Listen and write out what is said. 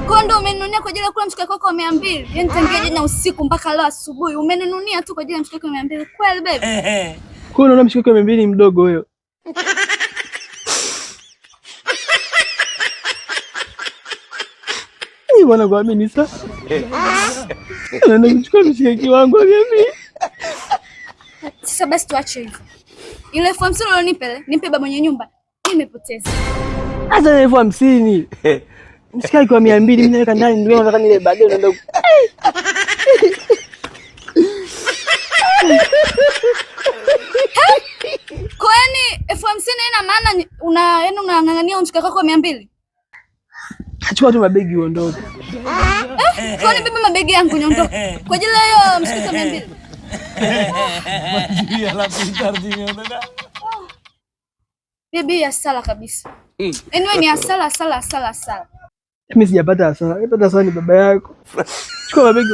Kwa ndo umenununia kwa ajili ya kula mshikaki wako 200? Yaani tangia jana usiku mpaka leo asubuhi umenununia tu kwa ajili ya mshikaki 200. Kweli baby? Kwa unaona mshikaki 200 mdogo huyo? Ni bwana kuamini sasa. Anaenda kuchukua mshikaki wangu 200. Sasa basi tuache hivyo. Ile 50 ulionipa, nipe baba mwenye nyumba. Nimepoteza. Sasa ni 50. Mshikaki kwa 200 mimi naweka ndani ndio nataka nile baadaye unaenda. Kwani 50 ina maana unang'ang'ania mshikaki wako 200? Achukua tu mabegi uondoke. Kwani beba mabegi yangu niondoke? Kwa ajili ya mshikaki 200. Majia la pintar dada. Bibi ya sala kabisa. Anyway ni asala. Mimi sijapata hasara. Nipata hasara ni baba yako. Chukua mabegi.